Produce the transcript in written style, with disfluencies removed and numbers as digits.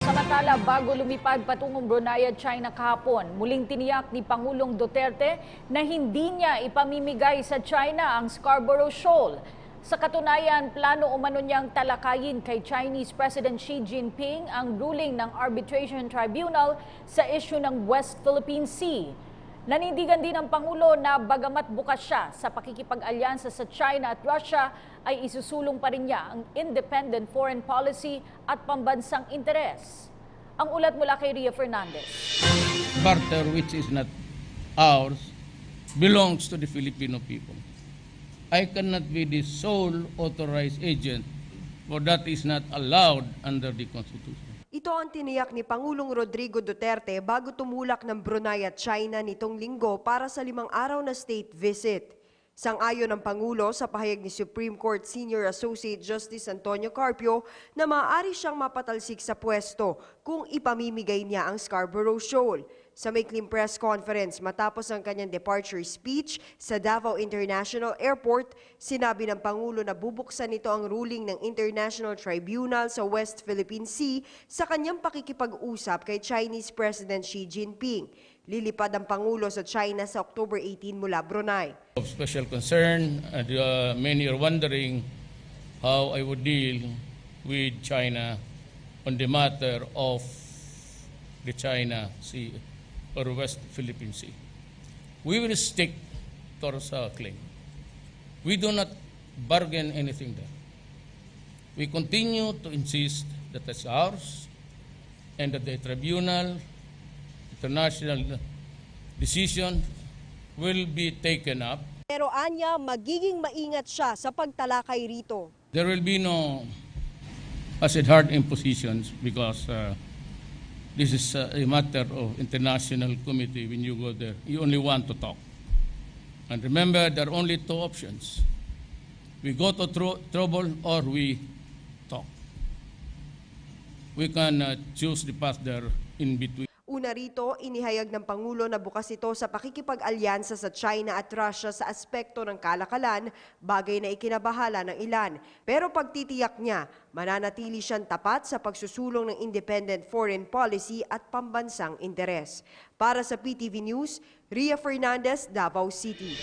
Samantala, bago lumipad patungong Brunei at China kahapon, muling tiniyak ni Pangulong Duterte na hindi niya ipamimigay sa China ang Scarborough Shoal. Sa katunayan, plano umano niyang talakayin kay Chinese President Xi Jinping ang ruling ng Arbitration Tribunal sa issue ng West Philippine Sea. Nanindigan din ang Pangulo na bagamat bukas siya sa pakikipag-alyansa sa China at Russia, ay isusulong pa rin niya ang independent foreign policy at pambansang interes. Ang ulat mula kay Ria Fernandez. Barter which is not ours belongs to the Filipino people. I cannot be the sole authorized agent, for that is not allowed under the Constitution. Ito ang tiniyak ni Pangulong Rodrigo Duterte bago tumulak ng Brunei at China nitong linggo para sa 5 araw na state visit. Sang-ayon ng Pangulo sa pahayag ni Supreme Court Senior Associate Justice Antonio Carpio na maaari siyang mapatalsik sa pwesto kung ipamimigay niya ang Scarborough Shoal. Sa maikling press conference matapos ang kanyang departure speech sa Davao International Airport, sinabi ng Pangulo na bubuksan nito ang ruling ng International Tribunal sa West Philippine Sea sa kanyang pakikipag-usap kay Chinese President Xi Jinping. Lilipad ang Pangulo sa China sa October 18 mula Brunei. Of special concern, many are wondering how I would deal with China on the matter of the China Sea or West Philippine Sea. We will stick to our claim. We do not bargain anything there. We continue to insist that it's ours and that the tribunal, international decision will be taken up. Pero anya, magiging maingat siya sa pagtalakay rito. There will be no, as it hard impositions because this is a matter of international committee. When you go there, you only want to talk. And remember, there are only 2 options. We go to trouble or we talk. We can choose the path there in between. Una rito, inihayag ng Pangulo na bukas ito sa pakikipag-alyansa sa China at Russia sa aspekto ng kalakalan, bagay na ikinabahala ng ilan. Pero pagtitiyak niya, mananatili siyang tapat sa pagsusulong ng independent foreign policy at pambansang interes. Para sa PTV News, Ria Fernandez, Davao City.